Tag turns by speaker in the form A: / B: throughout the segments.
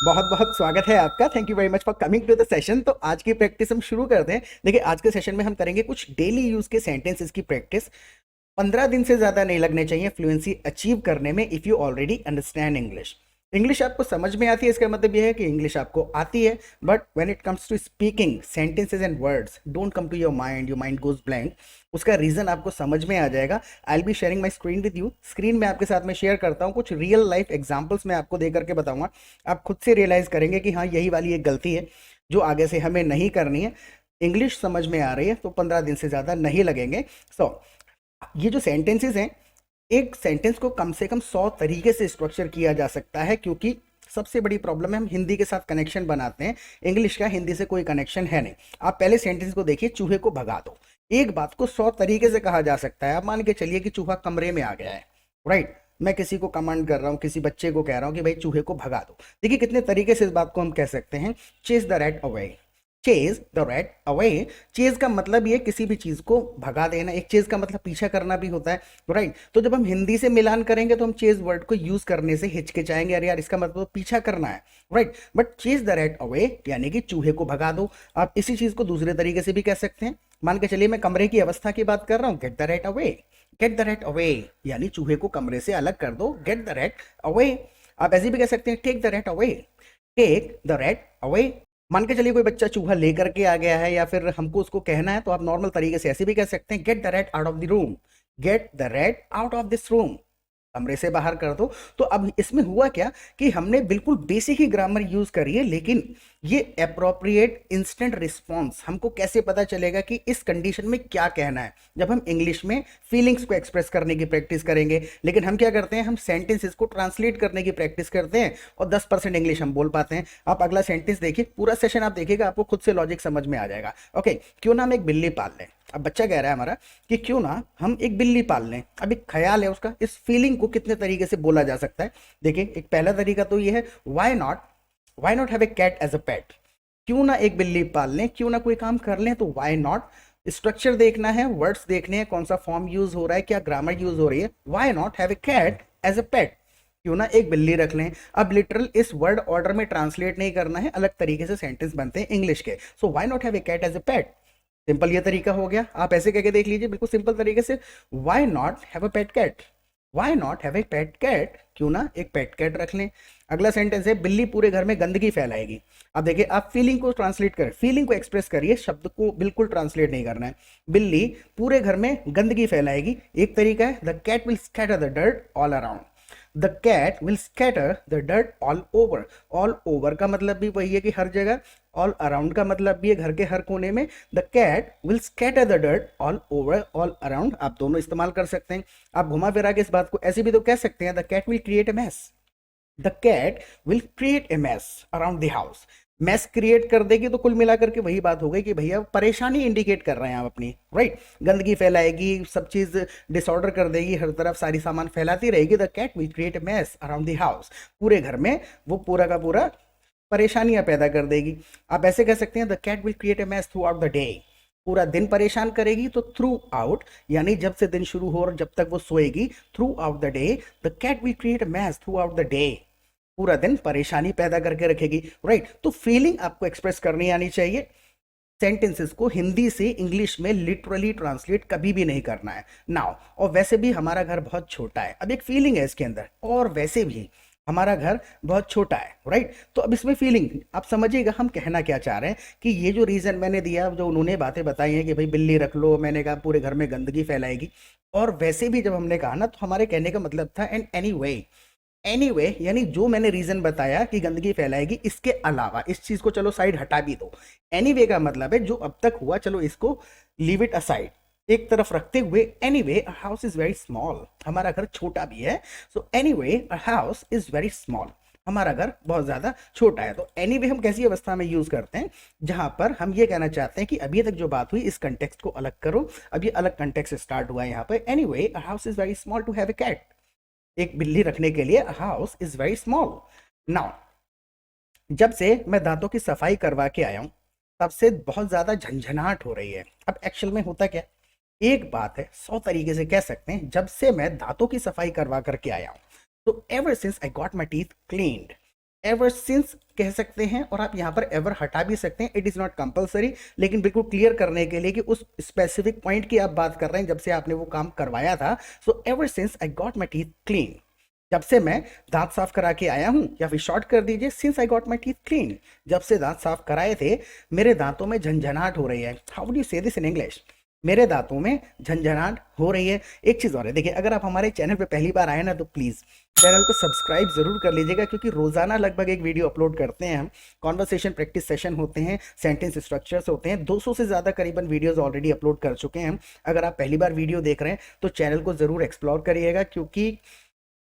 A: बहुत बहुत स्वागत है आपका। Thank you very much for coming to the session. तो आज की प्रैक्टिस हम शुरू करते हैं। देखिए, आज के सेशन में हम करेंगे कुछ डेली यूज के सेंटेंसेस की प्रैक्टिस। 15 दिन से ज्यादा नहीं लगने चाहिए फ्लुएंसी अचीव करने में, if you already understand English. English आपको समझ में आती है, इसका मतलब यह है कि इंग्लिश आपको आती है। But when it comes to speaking sentences and words don't come to your mind goes blank. उसका रीजन आपको समझ में आ जाएगा। I will be sharing my screen with you. Screen में आपके साथ में शेयर करता हूँ, कुछ रियल लाइफ एग्जाम्पल्स मैं आपको दे करके बताऊंगा। आप खुद से रियलाइज करेंगे कि हाँ, यही वाली एक गलती है जो आगे से हमें नहीं करनी है। इंग्लिश समझ में आ रही है तो 15 दिन से ज़्यादा नहीं लगेंगे। सो ये जो सेंटेंसेस हैं, एक सेंटेंस को कम से कम 100 तरीके से स्ट्रक्चर किया जा सकता है, क्योंकि सबसे बड़ी प्रॉब्लम है हम हिंदी के साथ कनेक्शन बनाते हैं। इंग्लिश का हिंदी से कोई कनेक्शन है नहीं। आप पहले सेंटेंस को देखिए, चूहे को भगा दो। एक बात को 100 तरीके से कहा जा सकता है। आप मान के चलिए कि चूहा कमरे में आ गया है, राइट। मैं किसी को कमांड कर रहा हूँ, किसी बच्चे को कह रहा हूँ कि भाई चूहे को भगा दो। देखिए कितने तरीके से इस बात को हम कह सकते हैं। Chase the rat away, chase the rat away. Chase का मतलब ये किसी भी चीज को भगा देना। एक चेज का मतलब पीछा करना भी होता है, राइट। तो जब हम हिंदी से मिलान करेंगे तो हम चेज वर्ड को यूज करने से हिचकिचाएंगे, अरे यार इसका मतलब तो पीछा करना है, right. But chase the rat away यानी कि चूहे को भगा दो। आप इसी चीज को दूसरे तरीके से भी कह सकते हैं। मान के चलिए मैं कमरे की अवस्था की बात कर रहा हूँ, get the rat away. Get the rat away यानी चूहे को कमरे से अलग कर दो, गेट द रैट अवे। आप ऐसे भी कह सकते हैं, take the rat away, take the rat away. मान के चलिए कोई बच्चा चूहा लेकर के आ गया है या फिर हमको उसको कहना है, तो आप नॉर्मल तरीके से ऐसे भी कह सकते हैं, get the rat out of the room, get the rat out of this room. कमरे से बाहर कर दो। तो अब इसमें हुआ क्या कि हमने बिल्कुल बेसिक ही ग्रामर यूज करी है, लेकिन ये अप्रोप्रिएट इंस्टेंट रिस्पॉन्स हमको कैसे पता चलेगा कि इस कंडीशन में क्या कहना है, जब हम इंग्लिश में फीलिंग्स को एक्सप्रेस करने की प्रैक्टिस करेंगे। लेकिन हम क्या करते हैं, हम सेंटेंसेस को ट्रांसलेट करने की प्रैक्टिस करते हैं और 10% इंग्लिश हम बोल पाते हैं। आप अगला सेंटेंस देखिए, पूरा सेशन आप देखिएगा, आपको खुद से लॉजिक समझ में आ जाएगा। ओके, क्यों ना हम एक बिल्ली पाल लें। अब बच्चा कह रहा है हमारा कि क्यों ना हम एक बिल्ली पाल लें। अब एक ख्याल है उसका, इस फीलिंग को कितने तरीके से बोला जा सकता है। देखिए, एक पहला तरीका तो ये है, why not have a cat as a pet. क्यों ना एक बिल्ली पाल लें, क्यों ना कोई काम कर लें, तो वाई नॉट। स्ट्रक्चर देखना है, वर्ड्स देखने हैं, कौन सा फॉर्म यूज हो रहा है, क्या ग्रामर यूज हो रही है। Why not have a cat as a pet, क्यों ना एक बिल्ली रख लें। अब लिटरल इस वर्ड ऑर्डर में ट्रांसलेट नहीं करना है, अलग तरीके से सेंटेंस बनते हैं इंग्लिश के। So why not have a cat as a pet, simple ये तरीका हो गया। आप ऐसे करके देख लीजिए, बिल्कुल सिंपल तरीके से, why not have a pet cat, why not have a pet cat, क्यों ना एक पेट कैट रख लें। अगला सेंटेंस है, बिल्ली पूरे घर में गंदगी फैलाएगी। अब देखिए, आप फीलिंग को ट्रांसलेट करें, फीलिंग को एक्सप्रेस करिए, शब्द को बिल्कुल ट्रांसलेट नहीं करना है। बिल्ली पूरे घर में गंदगी फैलाएगी, एक तरीका है, the cat will scatter the dirt all around. The cat will scatter the dirt all over. All over का मतलब भी वही है कि हर जगह, ऑल अराउंड का मतलब भी है घर के हर कोने में। The cat will scatter the dirt all over, all around आप दोनों इस्तेमाल कर सकते हैं। आप घुमा फिरा के इस बात को ऐसे भी तो कह सकते हैं, the cat will create a mess, the cat will create a mess around the house. Mess create कर देगी तो कुल मिलाकर के वही बात हो गई कि भैया परेशानी इंडिकेट कर रहे हैं आप अपनी, राइट। गंदगी फैलाएगी, सब चीज डिसऑर्डर कर देगी, हर तरफ सारी सामान फैलाती रहेगी। The cat will create a mess around the house, पूरे घर में वो पूरा का पूरा परेशानियां पैदा कर देगी। आप ऐसे कह सकते हैं, the cat will create a mess throughout the day, पूरा दिन परेशान करेगी। तो थ्रू आउट यानी जब से दिन शुरू हो और जब तक वो सोएगी, throughout the day the cat will create a mess throughout the day, पूरा दिन परेशानी पैदा करके रखेगी, राइट। तो फीलिंग आपको एक्सप्रेस करनी आनी चाहिए। सेंटेंसेस को हिंदी से इंग्लिश में लिटरली ट्रांसलेट कभी भी नहीं करना है नाउ। और वैसे भी हमारा घर बहुत छोटा है, अब एक फीलिंग है इसके अंदर, और वैसे भी हमारा घर बहुत छोटा है, राइट। तो अब इसमें फीलिंग आप समझिएगा हम कहना क्या चाह रहे हैं, कि ये जो रीजन मैंने दिया, जो उन्होंने बातें बताई हैं कि भाई बिल्ली रख लो, मैंने कहा पूरे घर में गंदगी फैलाएगी, और वैसे भी जब हमने कहा ना, तो हमारे कहने का मतलब था एंड एनी वे। एनीवे यानी जो मैंने रीजन बताया कि गंदगी फैलाएगी, इसके अलावा इस चीज को चलो साइड हटा भी दो। एनीवे का मतलब है जो अब तक हुआ, चलो इसको लीव इट असाइड, एक तरफ रखते हुए, anyway a house is very small, हमारा घर छोटा भी है। So anyway a house is very small, हमारा घर बहुत ज्यादा छोटा है। तो एनीवे हम कैसी अवस्था में यूज करते हैं, जहां पर हम ये कहना चाहते हैं कि अभी तक जो बात हुई इस कंटेक्स्ट को अलग करो, अब ये अलग कंटेक्स्ट स्टार्ट हुआ है यहाँ पे। Anyway a house is very small to have a cat, एक बिल्ली रखने के लिए house is very small. Now, जब से मैं दांतों की सफाई करवा के आया हूं, तब से बहुत ज्यादा झंझनाहट हो रही है। अब एक्चुअल में होता क्या, एक बात है 100 तरीके से कह सकते हैं, जब से मैं दांतों की सफाई करवा करके आया हूं, तो ever since I got my teeth cleaned, ever since कह सकते हैं, और आप यहाँ पर एवर हटा भी सकते हैं, इट इज़ नॉट कंपलसरी, लेकिन बिल्कुल क्लियर करने के लिए कि उस स्पेसिफिक पॉइंट की आप बात कर रहे हैं जब से आपने वो काम करवाया था। सो ever since I got my teeth clean, जब से मैं दांत साफ करा के आया हूं, या फिर शॉर्ट कर दीजिए since I got my teeth clean, जब से दांत साफ कराए थे मेरे दांतों में झंझनाहट हो रही है। हाउ वुड यू से दिस इन इंग्लिश? मेरे दांतों में झंझनाहट हो रही है। एक चीज़ और है, देखिए अगर आप हमारे चैनल पे पहली बार आए ना तो प्लीज़ चैनल को सब्सक्राइब जरूर कर लीजिएगा, क्योंकि रोजाना लगभग एक वीडियो अपलोड करते हैं हम। कॉन्वर्सेशन प्रैक्टिस सेशन होते हैं, सेंटेंस स्ट्रक्चर्स होते हैं, 200 से ज़्यादा करीबन वीडियोस ऑलरेडी अपलोड कर चुके हैं हम। अगर आप पहली बार वीडियो देख रहे हैं तो चैनल को जरूर एक्सप्लोर करिएगा, क्योंकि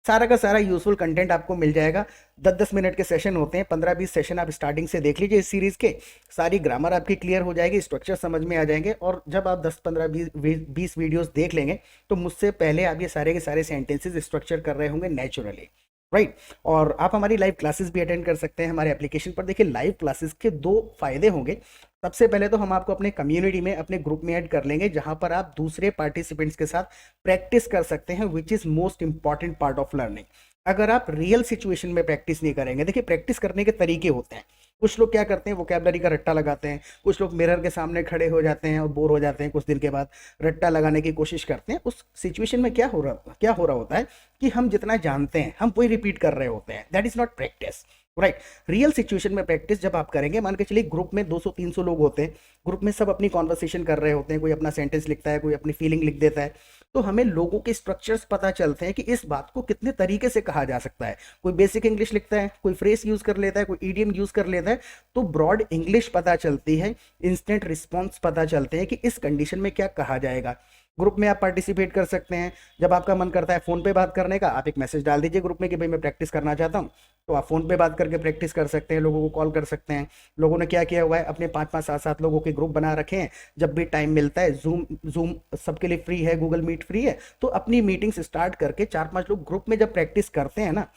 A: सारा का सारा यूजफुल कंटेंट आपको मिल जाएगा। 10-10 मिनट के सेशन होते हैं, 15-20 सेशन आप स्टार्टिंग से देख लीजिए इस सीरीज के। सारी ग्रामर आपकी क्लियर हो जाएगी, स्ट्रक्चर समझ में आ जाएंगे, और जब आप 10-15-20 वीडियोस देख लेंगे तो मुझसे पहले आप ये सारे के सारे सेंटेंसेस स्ट्रक्चर कर रहे होंगे नेचुरली, राइट। और आप हमारी लाइव क्लासेस भी अटेंड कर सकते हैं हमारे एप्लीकेशन पर। देखिए लाइव क्लासेस के दो फायदे होंगे। सबसे पहले तो हम आपको अपने कम्युनिटी में, अपने ग्रुप में ऐड कर लेंगे, जहां पर आप दूसरे पार्टिसिपेंट्स के साथ प्रैक्टिस कर सकते हैं, which is most important part of learning. अगर आप रियल सिचुएशन में प्रैक्टिस नहीं करेंगे, देखिए प्रैक्टिस करने के तरीके होते हैं। कुछ लोग क्या करते हैं, वोकैबलरी का रट्टा लगाते हैं, कुछ लोग मिरर के सामने खड़े हो जाते हैं और बोर हो जाते हैं, कुछ दिन के बाद रट्टा लगाने की कोशिश करते हैं। उस सिचुएशन में क्या हो रहा होता है कि हम जितना जानते हैं हम वही रिपीट कर रहे होते हैं। That is not practice, right. Real situation में प्रैक्टिस जब आप करेंगे, मान के चलिए ग्रुप में 200-300 लोग होते हैं, ग्रुप में सब अपनी कॉन्वर्सेशन कर रहे होते हैं, कोई अपना सेंटेंस लिखता है, कोई अपनी फीलिंग लिख देता है, तो हमें लोगों के स्ट्रक्चर्स पता चलते हैं कि इस बात को कितने तरीके से कहा जा सकता है। कोई बेसिक इंग्लिश लिखता है, कोई फ्रेज यूज कर लेता है, कोई ईडियम यूज कर लेता है, तो ब्रॉड इंग्लिश पता चलती है, इंस्टेंट रिस्पॉन्स पता चलते हैं कि इस कंडीशन में क्या कहा जाएगा। ग्रुप में आप पार्टिसिपेट कर सकते हैं। जब आपका मन करता है फोन पे बात करने का, आप एक मैसेज डाल दीजिए ग्रुप में कि भाई मैं प्रैक्टिस करना चाहता हूँ, तो आप फोन पे बात करके प्रैक्टिस कर सकते हैं, लोगों को कॉल कर सकते हैं। लोगों ने क्या किया हुआ है, अपने 5-5, 7-7 लोगों के ग्रुप बना रखे हैं। जब भी टाइम मिलता है, जूम जूम सबके लिए फ्री है, गूगल मीट फ्री है, तो अपनी मीटिंग्स स्टार्ट करके 4-5 लोग ग्रुप में जब प्रैक्टिस करते हैं ना,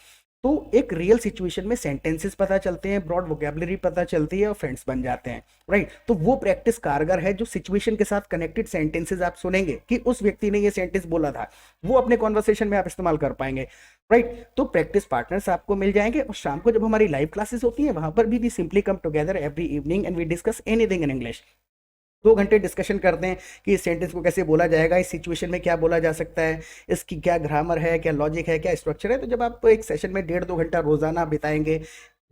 A: तो एक रियल सिचुएशन में सेंटेंसेस पता चलते हैं, ब्रॉड वोकैबुलरी पता चलती है, और फ्रेंड्स बन जाते हैं, राइट। तो वो प्रैक्टिस कारगर है जो सिचुएशन के साथ कनेक्टेड सेंटेंसेस आप सुनेंगे कि उस व्यक्ति ने ये सेंटेंस बोला था, वो अपने कॉन्वर्सेशन में आप इस्तेमाल कर पाएंगे, राइट। तो प्रैक्टिस पार्टनर्स आपको मिल जाएंगे। और शाम को जब हमारी लाइव क्लासेस होती है, वहां पर भी we simply come together every evening and we discuss anything in English. 2 घंटे डिस्कशन करते हैं कि इस सेंटेंस को कैसे बोला जाएगा, इस सिचुएशन में क्या बोला जा सकता है, इसकी क्या ग्रामर है, क्या लॉजिक है, क्या स्ट्रक्चर है। तो जब आप एक सेशन में 1.5-2 घंटा रोजाना बिताएंगे,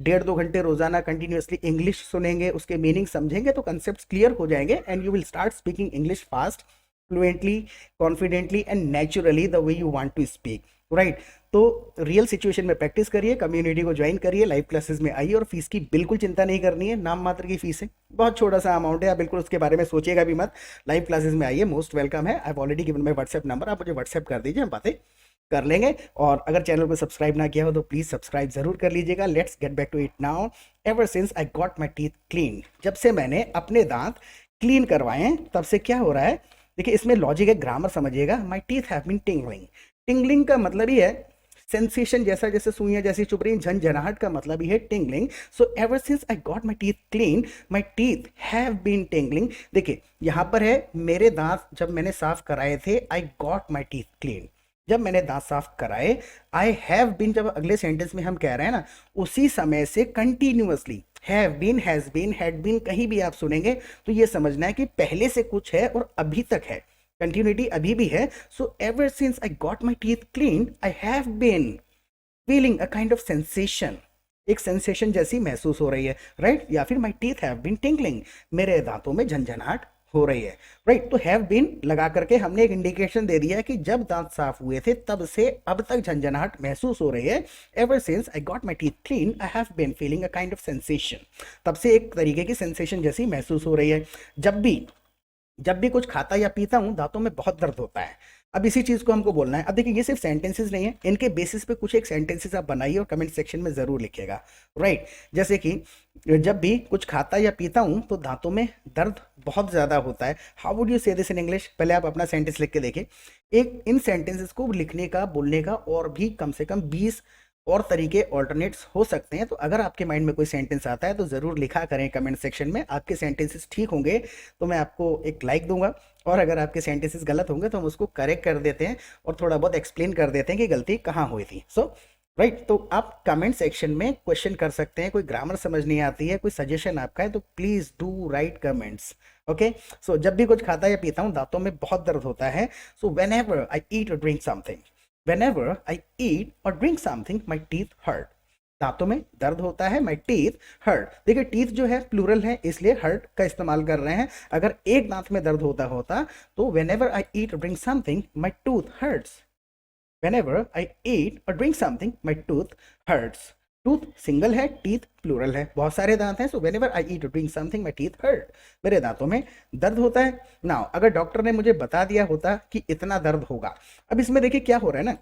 A: 1.5-2 घंटे रोजाना कंटिन्यूअसली इंग्लिश सुनेंगे, उसके मीनिंग समझेंगे, तो कंसेप्ट क्लियर हो जाएंगे and you will start speaking English fast, fluently, confidently and naturally the way you want to speak, right. तो रियल सिचुएशन में प्रैक्टिस करिए, कम्युनिटी को ज्वाइन करिए, लाइव क्लासेस में आइए, और फीस की बिल्कुल चिंता नहीं करनी है, नाम मात्र की फीस है, बहुत छोटा सा अमाउंट है, आप बिल्कुल उसके बारे में सोचिएगा भी मत। लाइव क्लासेस में आइए, मोस्ट वेलकम है। I have already given my WhatsApp number, आप मुझे व्हाट्सएप कर दीजिए, हम बातें कर लेंगे। और अगर चैनल को सब्सक्राइब ना किया हो तो प्लीज सब्सक्राइब जरूर कर लीजिएगा। Let's get back to it now. Ever since I got my teeth clean, जब से मैंने अपने दांत क्लीन करवाए हैं तब से क्या हो रहा है, देखिए इसमें लॉजिक है, ग्रामर समझिएगा। My teeth have been tingling, tingling का मतलब ही है सेंसेशन, जैसा जैसे सुइयां जैसी चुभ रही, झंझनाहट का मतलब ही है tingling. So ever since I got my teeth clean, my teeth have been tingling. देखिए यहां पर है मेरे दांत जब मैंने साफ कराए थे, आई गॉट माई टीथ क्लीन, जब मैंने दांत साफ कराए। आई हैव बीन जब अगले सेंटेंस में हम कह रहे हैं ना, उसी समय से continuously have been, has been, had been कहीं भी आप सुनेंगे तो ये समझना है कि पहले से कुछ है और अभी तक है, कंटिन्यूटी अभी भी है। So ever since I got my teeth clean, I have been feeling a kind of sensation, एक सेंसेशन जैसी महसूस हो रही है, राइट। या फिर my teeth have been tingling, मेरे दांतों में झंझनाहट हो रही है, राइट। तो हैव बीन लगा करके हमने एक इंडिकेशन दे दिया कि जब दांत साफ हुए थे तब से अब तक झंझनाहट महसूस हो रही है। Ever since I got my teeth clean, I have been feeling a kind of sensation, तब से एक तरीके की सेंसेशन जैसी महसूस हो रही है। जब भी कुछ खाता या पीता हूं, दांतों में बहुत दर्द होता है। अब इसी चीज को हमको बोलना है। अब देखिए ये सिर्फ सेंटेंसेस नहीं है, इनके बेसिस पे कुछ एक सेंटेंसेस आप बनाइए और कमेंट सेक्शन में जरूर लिखिएगा, राइट। जैसे कि जब भी कुछ खाता या पीता हूं तो दांतों में दर्द बहुत ज्यादा होता है। हाउ वुड यू से दिस इन इंग्लिश? पहले आप अपना सेंटेंस लिख के देखिए। एक इन सेंटेंसेस को लिखने का, बोलने का और भी कम से कम 20 और तरीके ऑल्टरनेट्स हो सकते हैं। तो अगर आपके माइंड में कोई सेंटेंस आता है तो जरूर लिखा करें कमेंट सेक्शन में। आपके सेंटेंसेस ठीक होंगे तो मैं आपको एक लाइक दूंगा, और अगर आपके सेंटेंसेस गलत होंगे तो हम उसको करेक्ट कर देते हैं और थोड़ा बहुत एक्सप्लेन कर देते हैं कि गलती कहाँ हुई थी। सो राइट। तो आप कमेंट सेक्शन में क्वेश्चन कर सकते हैं, कोई ग्रामर समझ नहीं आती है, कोई सजेशन आपका है तो please do write comments. Okay. So जब भी कुछ खाता या पीता हूँ दांतों में बहुत दर्द होता है। So when ever I eat और drink something, whenever I eat और drink something my teeth hurt. दांतों में दर्द होता है, माई टीथ हर्ट। देखिए टीथ जो है प्लूरल है इसलिए हर्ट का इस्तेमाल कर रहे हैं। अगर एक दांत में दर्द होता होता तो वेन एवर आई ईट और drink something my tooth hurts. Whenever I eat or drink something, my tooth hurts. Tooth single है, टीथ प्लूरल है, बहुत सारे दांत हैं। So when ever I eat और drink something my teeth hurt, मेरे दांतों में दर्द होता है। नाउ अगर डॉक्टर ने मुझे बता दिया होता कि इतना दर्द होगा, अब इसमें देखिए क्या हो रहा है ना,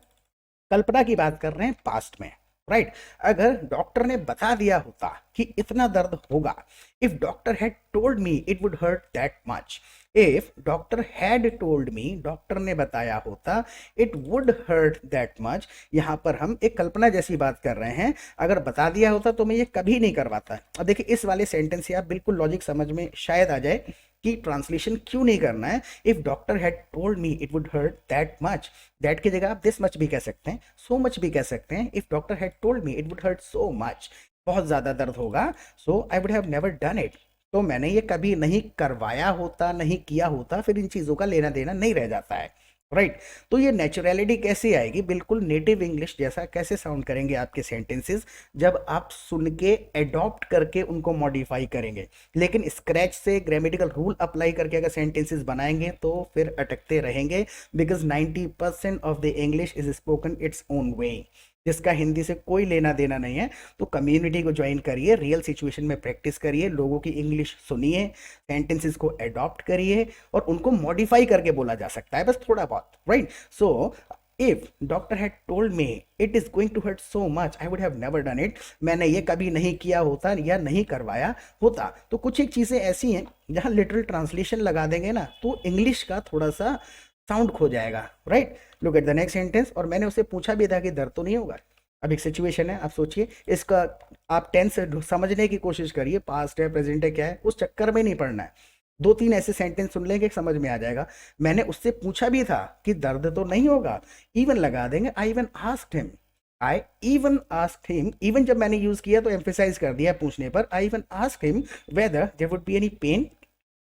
A: कल्पना की बात कर रहे हैं पास्ट में, राइट। अगर डॉक्टर ने बता दिया होता कि इतना दर्द होगा, if doctor had told me it would hurt that much, if doctor had told me, doctor ने बताया होता, it would hurt that much. यहां पर हम एक कल्पना जैसी बात कर रहे हैं, अगर बता दिया होता तो मैं ये कभी नहीं करवाता। अब देखिए इस वाले सेंटेंस से आप बिल्कुल लॉजिक समझ में शायद आ जाए कि ट्रांसलेशन क्यों नहीं करना है। If doctor had told me it would hurt that much, that की जगह आप दिस मच भी कह सकते हैं, सो मच भी कह सकते हैं। If doctor had told me it would hurt so much, बहुत ज्यादा दर्द होगा। So I would have never done it, तो मैंने ये कभी नहीं करवाया होता, नहीं किया होता, फिर इन चीजों का लेना देना नहीं रह जाता है, राइट। तो ये नेचुरलिटी कैसे आएगी, बिल्कुल नेटिव इंग्लिश जैसा कैसे साउंड करेंगे आपके सेंटेंसेस, जब आप सुन के एडॉप्ट करके उनको मॉडिफाई करेंगे। लेकिन स्क्रैच से ग्रामेटिकल रूल अप्लाई करके अगर सेंटेंसेस बनाएंगे तो फिर अटकते रहेंगे, because 90% of the English is spoken its own way, जिसका हिंदी से कोई लेना देना नहीं है। तो कम्युनिटी को ज्वाइन करिए, रियल सिचुएशन में प्रैक्टिस करिए, लोगों की इंग्लिश सुनिए, सेंटेंसेस को अडॉप्ट करिए और उनको मॉडिफाई करके बोला जा सकता है, बस थोड़ा बहुत, right. So if doctor had told me it is going to hurt so much I would have never done it, मैंने ये कभी नहीं किया होता या नहीं करवाया होता। तो कुछ एक चीजें ऐसी हैं जहां लिटरल ट्रांसलेशन लगा देंगे ना तो इंग्लिश का थोड़ा सा साउंड खो जाएगा, right. Look at the next sentence. और मैंने उसे पूछा भी था कि दर्द तो नहीं होगा। अब एक सिचुएशन है, आप सोचिए इसका, आप टेंस समझने की कोशिश करिए, पास्ट है प्रेजेंट है क्या है, उस चक्कर में नहीं पड़ना है। दो तीन ऐसे सेंटेंस सुन लेंगे समझ में आ जाएगा। मैंने उससे पूछा भी था कि दर्द तो नहीं होगा, इवन लगा देंगे, आई इवन आस्क्ड हिम, आई इवन आस्क्ड हिम। इवन जब मैंने यूज किया तो एम्फेसाइज कर दिया पूछने पर, I even asked him whether there would be any pain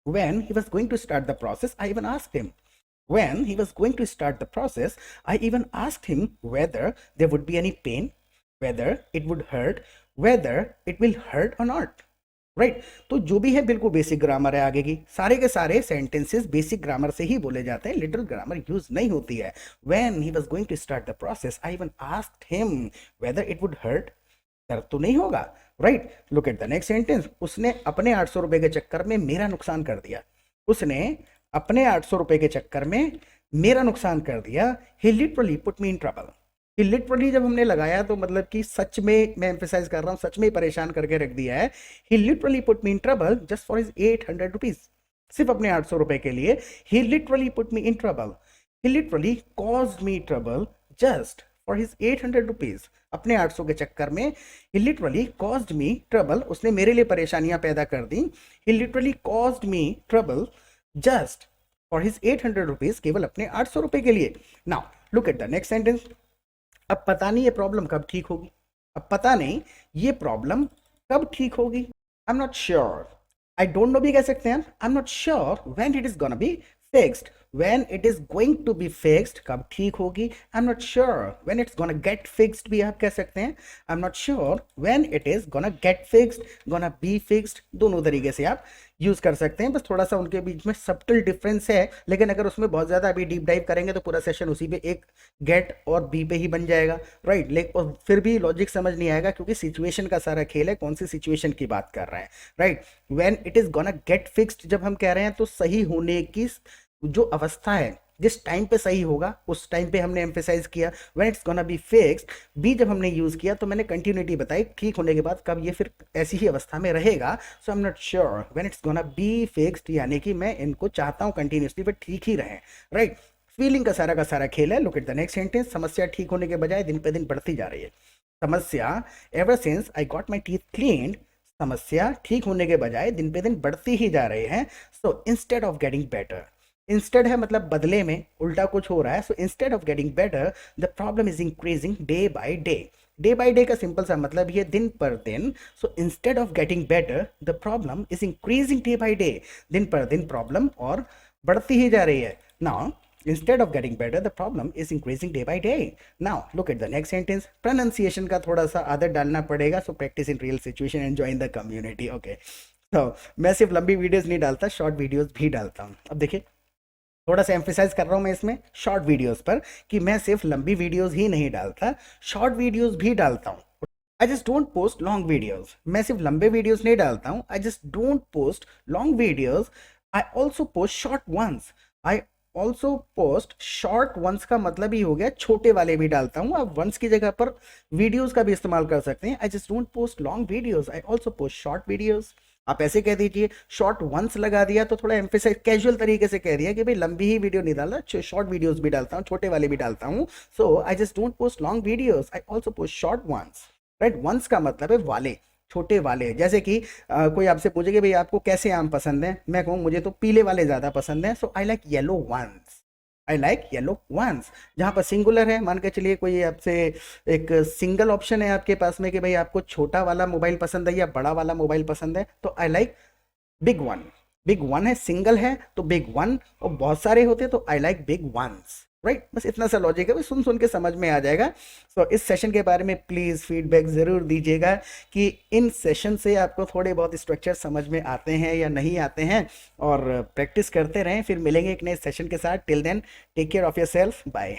A: when he was going to start the process, I even asked him when he was going to start the process, I even asked him whether there would be any pain, whether it would hurt, whether it will hurt or not, right. तो जो भी है बिल्कुल basic grammar है, आगे की सारे के सारे सेंटेंसेस बेसिक ग्रामर से ही बोले जाते हैं, लिटरल ग्रामर यूज नहीं होती है। when he was going to start the process I even asked him whether it would hurt, दर्द तो नहीं होगा, right. Look at the next sentence. उसने अपने 800 रुपए के चक्कर में मेरा नुकसान कर दिया, उसने अपने 800 रुपए के चक्कर में मेरा नुकसान कर दिया। He literally put me in trouble, he literally जब हमने लगाया तो मतलब कि सच में, मैं एम्फेसाइज कर रहा हूं, सच में परेशान करके रख दिया है। He literally put me in trouble just for his 800 rupees, सिर्फ अपने 800 रुपए के लिए। He literally put me in trouble, he literally caused me trouble just for his 800 rupees, अपने 800 के चक्कर में। He literally caused me trouble, उसने मेरे लिए परेशानियां पैदा कर दी। He literally caused me trouble just for his 800 rupees, केवल अपने 800 रुपए के लिए। Now look at the next sentence. अब पता नहीं ये प्रॉब्लम कब ठीक होगी, अब पता नहीं ये प्रॉब्लम कब ठीक होगी। आई am not sure, I don't know भी कह सकते हैं, आई am not sure when it is gonna be fixed, when it is going to be fixed, कब ठीक होगी। I'm not sure when it's gonna get fixed भी आप कह सकते हैं। I'm not sure when it is gonna get fixed, gonna be fixed, दोनों तरीके से आप यूज कर सकते हैं। बस थोड़ा सा उनके बीच में सब्टल डिफरेंस है, लेकिन अगर उसमें बहुत ज्यादा अभी डीप डाइव करेंगे तो पूरा सेशन उसी पे एक गेट और बी पे ही बन जाएगा, राइट। लेकिन और फिर भी लॉजिक समझ नहीं आएगा क्योंकि सिचुएशन का सारा खेल है, कौन सी सिचुएशन की बात कर रहे हैं, right. When it is gonna get fixed जब हम कह रहे हैं तो सही होने की जो अवस्था है, जिस टाइम पे सही होगा उस टाइम पे हमने एम्फेसाइज किया। When it's gonna be fixed भी जब हमने यूज किया तो मैंने कंटिन्यूटी बताई, ठीक होने के बाद कब ये फिर ऐसी ही अवस्था में रहेगा। So I am not sure when it's gonna be fixed, यानी कि मैं इनको चाहता हूं कंटिन्यूसली बट ठीक ही रहे, राइट। फीलिंग का सारा खेल है। Look at the next sentence. समस्या ठीक होने के बजाय दिन पे दिन बढ़ती जा रही है। समस्या ever since I got my teeth cleaned, समस्या ठीक होने के बजाय दिन पे दिन बढ़ती ही जा रही है। So instead of getting better, instead है मतलब बदले में उल्टा कुछ हो रहा है। So instead of getting better the problem is increasing day by day, day by day का सिंपल सा मतलब ये दिन पर दिन। So instead of getting better the problem is increasing day by day. दिन पर दिन प्रॉब्लम और बढ़ती ही जा रही है। Now instead of getting better the problem is increasing day by day. Now look at the next sentence. pronunciation का थोड़ा सा आदत डालना पड़ेगा, so practice in real situation and join the community. Okay, तो मैं सिर्फ लंबी वीडियोस नहीं डालता, शॉर्ट वीडियोस भी डालता हूँ। अब देखिए थोड़ा सा एम्फेसाइज कर रहा हूँ मैं इसमें शॉर्ट वीडियोस पर कि मैं सिर्फ लंबी वीडियोस ही नहीं डालता, शॉर्ट वीडियोस भी डालता हूँ। I just don't post long videos. मैं सिर्फ लंबे वीडियोस नहीं डालता हूँ, I just don't post long videos, I also post short ones. I also post short ones का मतलब ही हो गया छोटे वाले भी डालता हूँ। आप वंस की जगह पर वीडियोस का भी इस्तेमाल कर सकते हैं। आई just don't post long videos, I also post short videos. आप ऐसे कह दीजिए, शॉर्ट वंस लगा दिया तो थोड़ा एम्फेसाइज कैजुअल तरीके से कह दिया कि भाई लंबी ही वीडियो नहीं डालता, शॉर्ट वीडियोस भी डालता हूँ, छोटे वाले भी डालता हूँ। So I just don't post long videos, I also post short ones. Right, ones का मतलब है वाले, छोटे वाले। जैसे कि कोई आपसे पूछे कि भाई आपको कैसे आम पसंद है, मैं कहूँ मुझे तो पीले वाले ज़्यादा पसंद है, so I like yellow ones. I like yellow ones. जहाँ पर सिंगुलर है, मान के चलिए कोई आपसे एक सिंगल ऑप्शन है आपके पास में कि भाई आपको छोटा वाला मोबाइल पसंद है या बड़ा वाला मोबाइल पसंद है, तो I like big one. Big one है, सिंगल है तो बिग वन, और बहुत सारे होते तो I like big ones. Right, बस इतना सा लॉजिक है, सुन सुन के समझ में आ जाएगा। सो इस सेशन के बारे में प्लीज़ फीडबैक ज़रूर दीजिएगा कि इन सेशन से आपको थोड़े बहुत स्ट्रक्चर समझ में आते हैं या नहीं आते हैं, और प्रैक्टिस करते रहें। फिर मिलेंगे एक नए सेशन के साथ। Till then take care of yourself, bye.